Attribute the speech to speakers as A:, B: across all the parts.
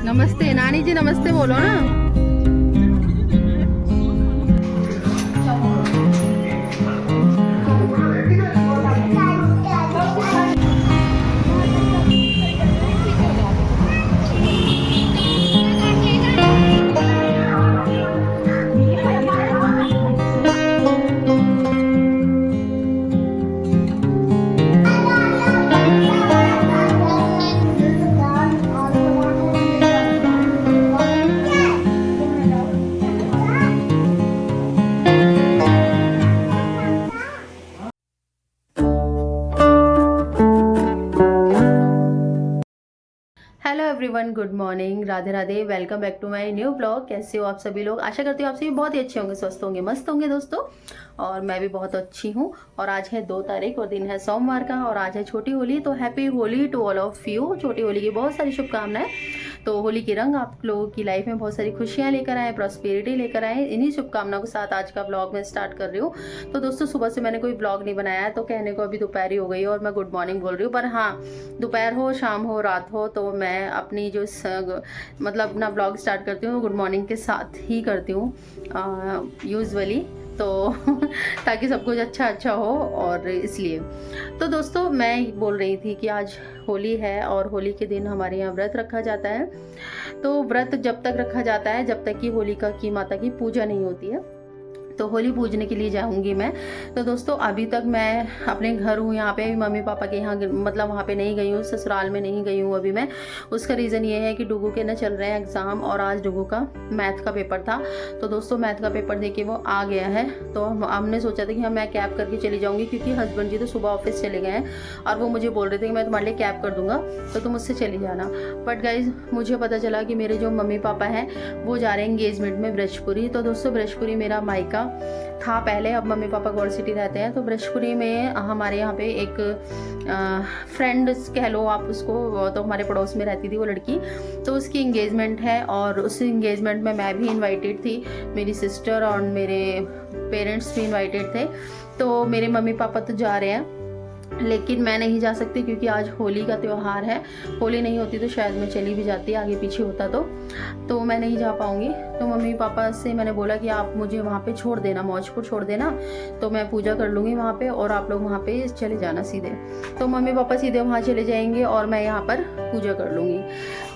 A: नमस्ते नानी जी, नमस्ते बोलो ना। Hello everyone, good morning, Radhe Radhe, welcome back to my new blog. कैसे हो आप सभी लोग? आशा करती हूँ आप सभी बहुत ही अच्छे होंगे, स्वस्थ होंगे, मस्त होंगे दोस्तों। और मैं भी बहुत अच्छी हूँ। और आज है 2 तारीख और दिन है सोमवार का, और आज है छोटी होली। तो happy Holi to all of you. छोटी होली की बहुत सारी शुभकामनाएं। तो होली के रंग आप लोगों की लाइफ में बहुत सारी खुशियां लेकर आए, प्रॉस्पेरिटी लेकर आए। इन्हीं शुभकामनाओं के साथ आज का ब्लॉग मैं स्टार्ट कर रही हूँ। तो दोस्तों, सुबह से मैंने कोई ब्लॉग नहीं बनाया है, तो कहने को अभी दोपहर ही हो गई और मैं गुड मॉर्निंग बोल रही हूँ। पर हाँ, दोपहर हो, शाम हो, रात हो, तो मैं अपनी जो मतलब अपना ब्लॉग स्टार्ट करती हूँ गुड मॉर्निंग के साथ ही करती हूँ यूजुअली। तो ताकि सब कुछ अच्छा हो, और इसलिए तो दोस्तों मैं बोल रही थी कि आज होली है और होली के दिन हमारे यहाँ व्रत रखा जाता है। तो व्रत जब तक रखा जाता है जब तक कि होलिका की माता की पूजा नहीं होती है। तो होली पूजने के लिए जाऊंगी मैं। तो दोस्तों, अभी तक मैं अपने घर हूँ, यहाँ पे मम्मी पापा के यहाँ, मतलब वहाँ पे नहीं गई हूँ, ससुराल में नहीं गई हूँ अभी मैं। उसका रीज़न ये है कि डुगू के ना चल रहे हैं एग्ज़ाम, और आज डुगू का मैथ का पेपर था। तो दोस्तों, मैथ का पेपर दे के वो आ गया है। तो हमने सोचा था कि मैं कैब करके चली जाऊँगी, क्योंकि हस्बैंड जी तो सुबह ऑफिस चले गए हैं और वो मुझे बोल रहे थे कि मैं तुम्हारे लिए कैब कर दूँगा, तो तुम उससे चली जाना। बट गाइज, मुझे पता चला कि मेरे जो मम्मी पापा हैं वो जा रहे हैं इंगेजमेंट में ब्रजपुरी। तो दोस्तों, ब्रजपुरी मेरा मायका था पहले, अब मम्मी पापा गौर सिटी रहते हैं। तो ब्रजपुरी में हमारे यहाँ पे एक फ्रेंड कह लो आप उसको, तो हमारे पड़ोस में रहती थी वो लड़की। तो उसकी इंगेजमेंट है, और उस इंगेजमेंट में मैं भी इनवाइटेड थी, मेरी सिस्टर और मेरे पेरेंट्स भी इनवाइटेड थे। तो मेरे मम्मी पापा तो जा रहे हैं, लेकिन मैं नहीं जा सकती क्योंकि आज होली का त्यौहार है। होली नहीं होती तो शायद मैं चली भी जाती, आगे पीछे होता तो मैं नहीं जा पाऊंगी। तो मम्मी पापा से मैंने बोला कि आप मुझे वहाँ पे छोड़ देना, मौजपुर छोड़ देना, तो मैं पूजा कर लूँगी वहाँ पे, और आप लोग वहाँ पे चले जाना सीधे। तो मम्मी पापा सीधे वहाँ चले जाएंगे और मैं यहाँ पर पूजा कर लूँगी।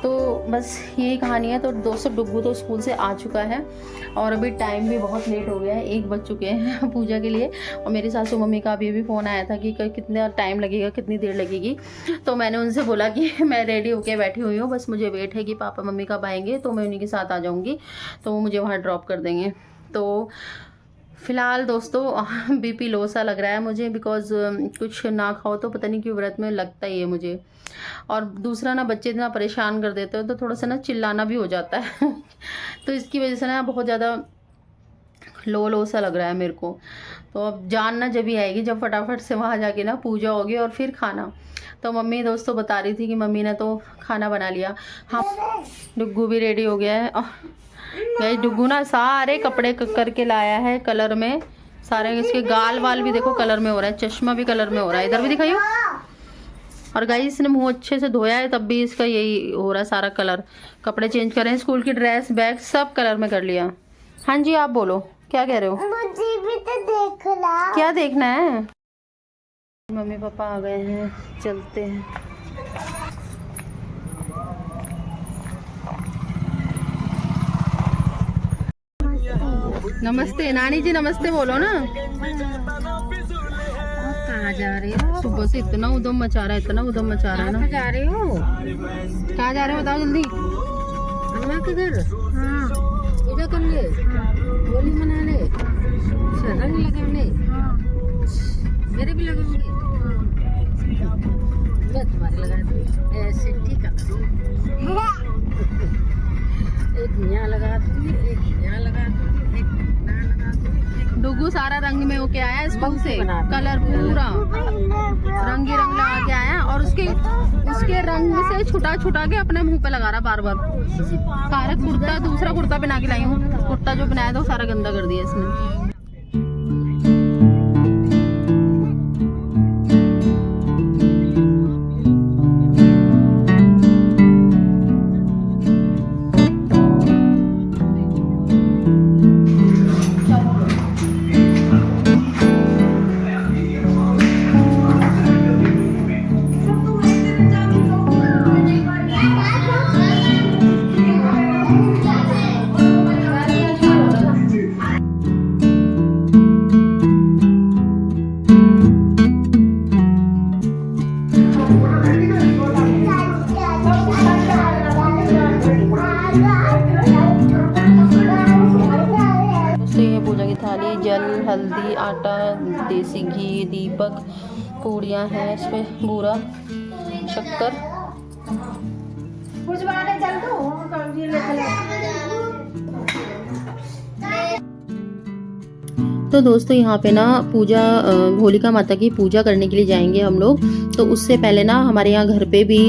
A: तो बस यही कहानी है। तो दोस्तों, डुग्गू तो स्कूल से आ चुका है और अभी टाइम भी बहुत लेट हो गया है, 1 बज चुके हैं पूजा के लिए। और मेरी सासू मम्मी का अभी भी फ़ोन आया था कि कितना टाइम लगेगा, कितनी देर लगेगी। तो मैंने उनसे बोला कि मैं रेडी होके बैठी हुई हूँ, बस मुझे वेट है कि पापा मम्मी कब आएंगे, तो मैं उन्हीं के साथ आ जाऊँगी, तो वो मुझे वहाँ ड्रॉप कर देंगे। तो फिलहाल दोस्तों, बीपी लो सा लग रहा है मुझे, बिकॉज कुछ ना खाओ तो पता नहीं क्यों व्रत में लगता ही है मुझे। और दूसरा ना, बच्चे इतना परेशान कर देते हो तो थोड़ा सा ना चिल्लाना भी हो जाता है तो इसकी वजह से ना बहुत ज़्यादा लो सा लग रहा है मेरे को। तो अब जान ना जब ही आएगी जब फटाफट से वहाँ जाके ना पूजा होगी और फिर खाना। तो मम्मी दोस्तों बता रही थी कि मम्मी ने तो खाना बना लिया। हाँ, डुग्गू भी रेडी हो गया है। गाइस, डुग्गू ना सारे कपड़े करके लाया है कलर में, सारे इसके गाल वाल भी देखो कलर में हो रहा है, चश्मा भी कलर में हो रहा है, इधर भी दिखाइयो। और गाइस, इसने मुंह अच्छे से धोया है तब भी इसका यही हो रहा है सारा कलर। कपड़े चेंज कर रहे हैं, स्कूल की ड्रेस, बैग सब कलर में कर लिया। हाँ जी, आप बोलो क्या कह रहे हो?
B: मुझे भी तो देखना।
A: क्या देखना है? मम्मी पापा आ गए हैं, चलते हैं। नमस्ते नानी जी, नमस्ते बोलो ना।
B: कहाँ जा रही हो?
A: सुबह से इतना उधम मचा रहा है, इतना उधम मचा रहा है ना।
B: जा रही हो?
A: कहाँ जा रहे हो बताओ जल्दी।
B: अम्मा किधर? हाँ, पूजा करने, होली मनाने, रंग लगाने। मेरे भी लगाऊंगी। मैं तुम्हारे लगा दूंगी ऐसे, ठीक है? एक यहाँ लगा दूंगी, एक यहाँ लगा दूंगी, एक यहाँ लगा दूंगी।
A: डुगू सारा रंग में होके आया स्कूल से, कलर पूरा रंगी रंग लगा के आया, और उसके रंग से छुटा के अपने मुंह पे लगा रहा बार बार। सारा कुर्ता, दूसरा कुर्ता पहना के लाई हूँ, कुर्ता जो बनाया था वो सारा गंदा कर दिया इसने। हल्दी, आटा, देसी घी, दीपक, पूड़ियाँ हैं, इसमें बूरा, शक्कर। तो दोस्तों यहाँ पे ना पूजा, होलिका माता की पूजा करने के लिए जाएंगे हम लोग। तो उससे पहले ना हमारे यहाँ घर पे भी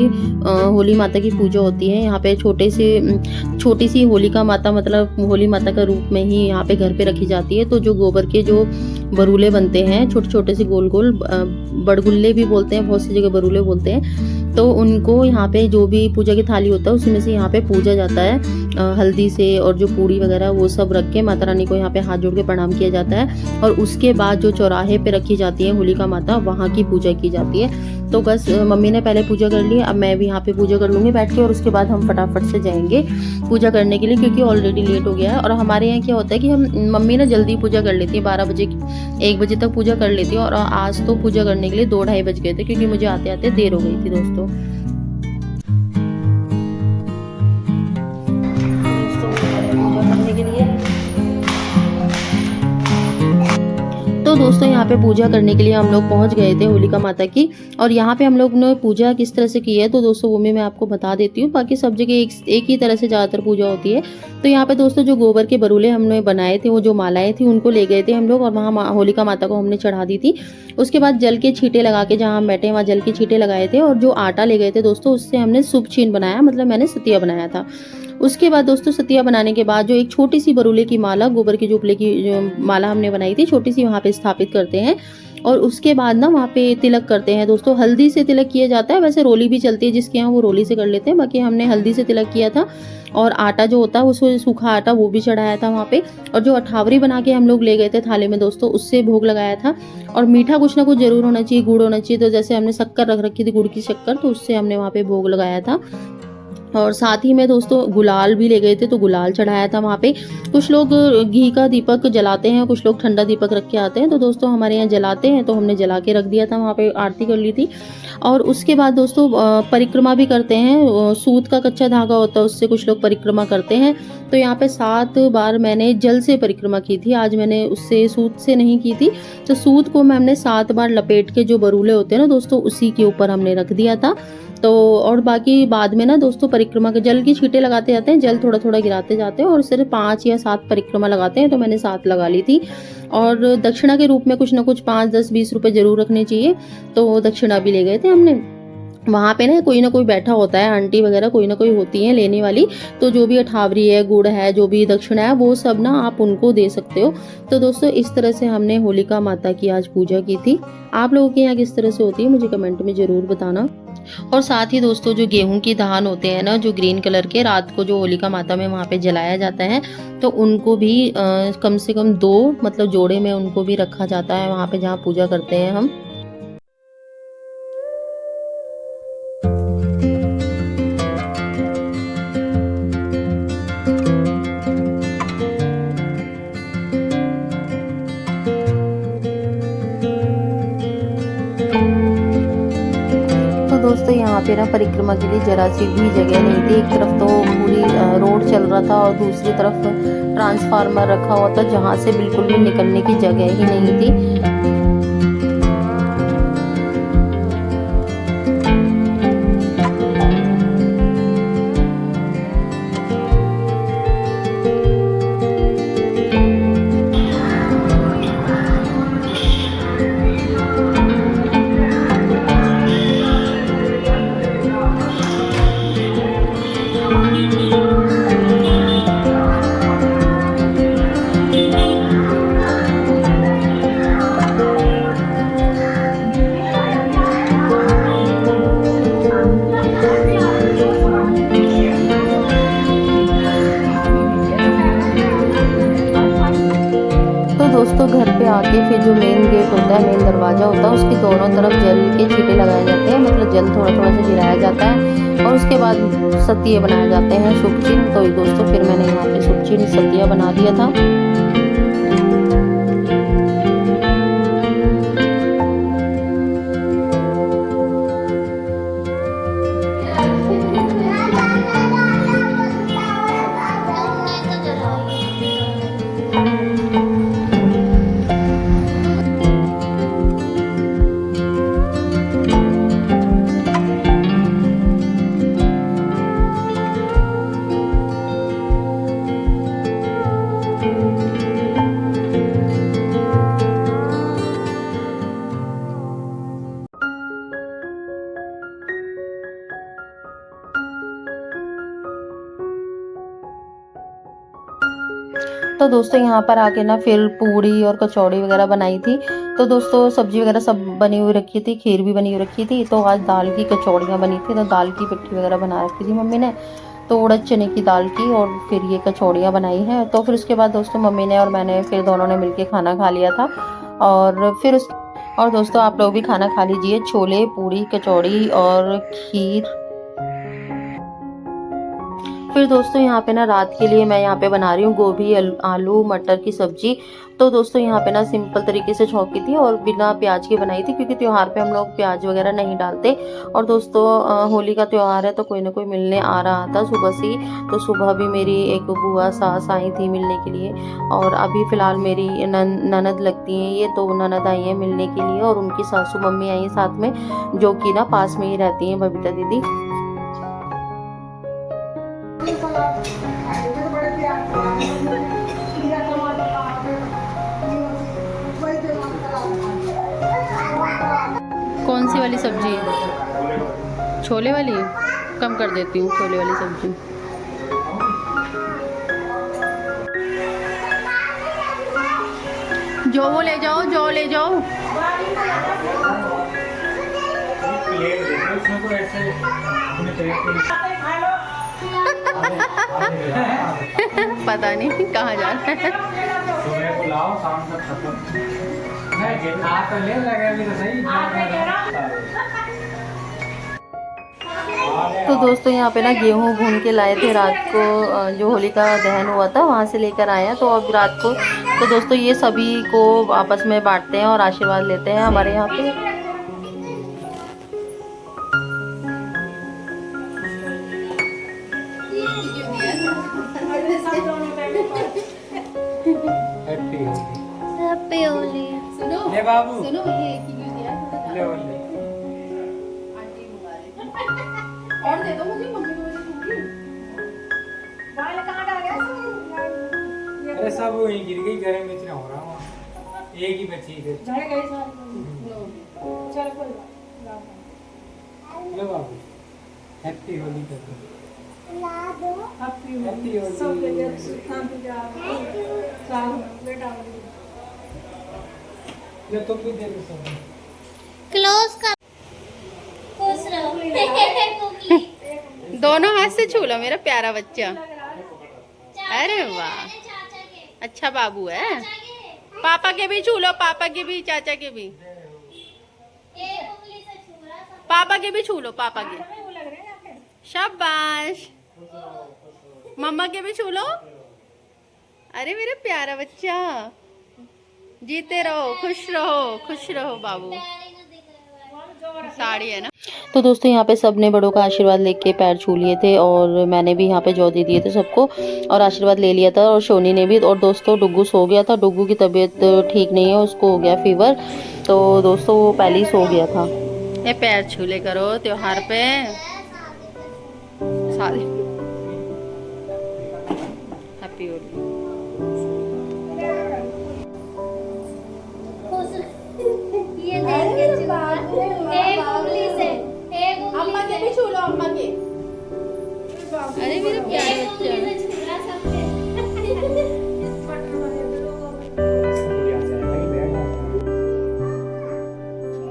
A: होली माता की पूजा होती है। यहाँ पे छोटी सी होलिका माता, मतलब होली माता का रूप में ही यहाँ पे घर पे रखी जाती है। तो जो गोबर के जो बरूले बनते हैं, छोटे छोटे से गोल गोल, बड़गुल्ले भी बोलते हैं, बहुत सी जगह बरूले बोलते हैं। तो उनको यहाँ पे जो भी पूजा की थाली होता है उसमें से यहाँ पे पूजा जाता है हल्दी से, और जो पूड़ी वगैरह वो सब रख के माता रानी को यहाँ पे हाथ जोड़ के प्रणाम किया जाता है। और उसके बाद जो चौराहे पे रखी जाती है होलिका माता, वहाँ की पूजा की जाती है। तो बस मम्मी ने पहले पूजा कर ली, अब मैं भी यहाँ पे पूजा कर लूँगी बैठ के, और उसके बाद हम फटाफट से जाएंगे पूजा करने के लिए, क्योंकि ऑलरेडी लेट हो गया है। और हमारे यहाँ क्या होता है कि मम्मी ना जल्दी पूजा कर लेती है, 12 बजे 1 बजे तक पूजा कर लेती है। और आज तो पूजा करने के लिए 2-2:30 बज गए थे, क्योंकि मुझे आते आते देर हो गई थी दोस्तों। तो दोस्तों यहाँ पे पूजा करने के लिए हम लोग पहुँच गए थे होलिका माता की। और यहाँ पे हम लोग ने पूजा किस तरह से की है तो दोस्तों वो भी मैं आपको बता देती हूँ। बाकी सब जगह एक ही तरह से ज़्यादातर पूजा होती है। तो यहाँ पे दोस्तों जो गोबर के बरूले हमने बनाए थे, वो जो मालाएं थी उनको ले गए थे हम लोग, और वहाँ होलिका माता को हमने चढ़ा दी थी। उसके बाद जल के छींटे लगा के, जहाँ हम बैठे वहाँ जल के छींटे लगाए थे, और जो आटा ले गए थे दोस्तों उससे हमने शुभ चिन्ह बनाया, मतलब मैंने सतिया बनाया था। उसके बाद दोस्तों सतिया बनाने के बाद जो एक छोटी सी बरूले की माला, गोबर के उपले की जो माला हमने बनाई थी छोटी सी, वहाँ पे स्थापित करते हैं। और उसके बाद ना वहाँ पे तिलक करते हैं दोस्तों। हल्दी से तिलक किया जाता है, वैसे रोली भी चलती है, जिसके यहाँ वो रोली से कर लेते हैं, बाकी हमने हल्दी से तिलक किया था। और आटा जो होता है उसको, सूखा आटा, वो भी चढ़ाया था वहाँ पे। और जो अठावरी बना के हम लोग ले गए थे थाले में दोस्तों, उससे भोग लगाया था। और मीठा कुछ ना कुछ जरूर होना चाहिए, गुड़ होना चाहिए। तो जैसे हमने शक्कर रख रखी थी, गुड़ की शक्कर, तो उससे हमने वहाँ पे भोग लगाया था। और साथ ही में दोस्तों गुलाल भी ले गए थे, तो गुलाल चढ़ाया था वहाँ पे। कुछ लोग घी का दीपक जलाते हैं, कुछ लोग ठंडा दीपक रख के आते हैं। तो दोस्तों हमारे यहाँ जलाते हैं, तो हमने जला के रख दिया था वहाँ पे, आरती कर ली थी। और उसके बाद दोस्तों परिक्रमा भी करते हैं। सूत का कच्चा धागा होता है, उससे कुछ लोग परिक्रमा करते हैं। तो यहाँ पे 7 बार मैंने जल से परिक्रमा की थी, आज मैंने उससे सूत से नहीं की थी। तो सूत को हमने 7 बार लपेट के, जो बरूले होते हैं ना दोस्तों, उसी के ऊपर हमने रख दिया था। तो और बाकी बाद में ना दोस्तों परिक्रमा के जल की छींटे लगाते जाते हैं, जल थोड़ा थोड़ा गिराते जाते हैं, और सिर्फ 5 या 7 परिक्रमा लगाते हैं। तो मैंने 7 लगा ली थी। और दक्षिणा के रूप में कुछ ना कुछ 5, 10, 20 रुपए जरूर रखने चाहिए, तो दक्षिणा भी ले गए थे हमने। वहाँ पे ना कोई बैठा होता है, आंटी वगैरह कोई ना कोई होती है लेने वाली। तो जो भी अठावरी है, गुड़ है, जो भी दक्षिणा है, वो सब ना आप उनको दे सकते हो। तो दोस्तों इस तरह से हमने होलिका माता की आज पूजा की थी। आप लोगों के यहाँ किस तरह से होती है मुझे कमेंट में जरूर बताना। और साथ ही दोस्तों जो गेहूं की धान होते हैं ना, जो ग्रीन कलर के, रात को जो होलिका माता में वहाँ पे जलाया जाता है, तो उनको भी कम से कम 2 मतलब जोड़े में उनको भी रखा जाता है वहाँ पे, जहाँ पूजा करते हैं हम। दोस्तों यहाँ पे ना परिक्रमा के लिए जरा सी भी जगह नहीं थी। एक तरफ तो पूरी रोड चल रहा था, और दूसरी तरफ ट्रांसफार्मर रखा हुआ था, जहाँ से बिल्कुल भी निकलने की जगह ही नहीं थी। दोस्तों घर पे आके फिर जो मेन गेट होता है, मेन दरवाज़ा होता है, उसके दोनों तरफ जल के छींटे लगाए जाते हैं, मतलब जल थोड़ा थोड़ा सा गिराया जाता है। और उसके बाद सतिया बनाए जाते हैं, शुभ चिन्ह। तो दोस्तों फिर मैंने यहाँ पे शुभ चिन्ह सतिया बना दिया था। तो दोस्तों यहाँ पर आके ना फिर पूड़ी और कचौड़ी वगैरह बनाई थी। तो दोस्तों सब्जी वगैरह सब बनी हुई रखी थी, खीर भी बनी हुई रखी थी। तो आज दाल की कचौड़ियाँ बनी थी, तो दाल की पिट्ठी वगैरह बना रखी थी मम्मी ने। तो उड़द चने की दाल की और फिर ये कचौड़ियाँ बनाई हैं। तो फिर उसके बाद दोस्तों मम्मी ने और मैंने फिर दोनों ने मिलके खाना खा लिया था। और दोस्तों आप लोग भी खाना खा लीजिए। छोले, पूड़ी, कचौड़ी और खीर। फिर दोस्तों यहाँ पे ना रात के लिए मैं यहाँ पे बना रही हूँ गोभी आलू मटर की सब्जी। तो दोस्तों यहाँ पे ना सिंपल तरीके से छौंकी थी और बिना प्याज की बनाई थी, क्योंकि त्योहार पे हम लोग प्याज वगैरह नहीं डालते। और दोस्तों होली का त्यौहार है, तो कोई ना कोई मिलने आ रहा था सुबह से ही। तो सुबह भी मेरी एक बुआ सास आई थी मिलने के लिए। और अभी फ़िलहाल मेरी ननद लगती हैं, ये 2 ननद आई हैं मिलने के लिए, और उनकी सासू मम्मी आई हैं साथ में, जो कि ना पास में ही रहती हैं, बबीता दीदी। कौन सी वाली सब्जी? छोले वाली? कम कर देती हूँ छोले वाली सब्जी। जो वो ले जाओ, जो ले जाओ। पता नहीं कहाँ जा रहा है। तो दोस्तों यहाँ पे ना गेहूँ भून के लाए थे रात को, जो होलिका दहन हुआ था वहाँ से लेकर आए हैं। तो अब रात को तो दोस्तों ये सभी को आपस में बांटते हैं और आशीर्वाद लेते हैं हमारे यहाँ पे। हैप्पी होली। सुनो ले बाबू, सुनो ये क्यों दिया? ले होली आंटी बुला रही। और दे दो मुझे, मम्मी को मुझे दूंगी। बाल कहाँ डाल गया? अरे सब वहीं गिर गई, घर में इतना हो रहा हूँ, एक ही बची है। झड़ गई सारी। चल कोई ले बाबू, हैप्पी होली कर दो। ला दो हैप्पी होली। सब ले शांति जा साहब बेटा ये तुम भी दे दो सब। क्लोज कर। खुश रहो। दोनों हाथ से छू लो मेरा प्यारा बच्चा। अरे वाह, अच्छा बाबू है। पापा के भी छू लो, पापा के भी, चाचा के भी। पापा के भी छू लो, पापा के। शाबाश। मम्मा के भी छू लो। अरे मेरा प्यारा बच्चा, जीते रहो, खुश रहो बाबू। साड़ी है ना। तो दोस्तों यहाँ पे सब ने बड़ों का आशीर्वाद लेके पैर छू लिए थे, और मैंने भी यहाँ पे जौ दे दिए थे सबको और आशीर्वाद ले लिया था, और सोनी ने भी। और दोस्तों डुग्गू सो गया था, डुग्गू की तबीयत ठीक नहीं है, उसको हो गया फीवर। तो दोस्तों वो पहले ही सो गया था। ये पैर छूले करो त्योहार पे। सारे हैप्पी होली।
C: ये देख के एक उंगली से
A: अम्मा के भी छू लो, अम्मा के। अरे मेरे प्यारे बच्चे।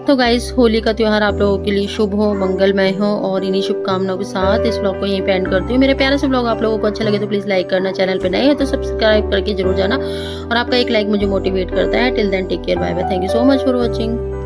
A: तो गाइस होली का त्यौहार आप लोगों के लिए शुभ हो, मंगलमय हो, और इन्हीं शुभकामनाओं के साथ इस व्लॉग को यहीं पे एंड करती हूँ। मेरे प्यारे से व्लॉग आप लोगों को अच्छा लगे तो प्लीज़ लाइक करना, चैनल पे नए हैं तो सब्सक्राइब करके जरूर जाना, और आपका एक लाइक मुझे मोटिवेट करता है। Till then take care, bye bye, thank you so much for watching.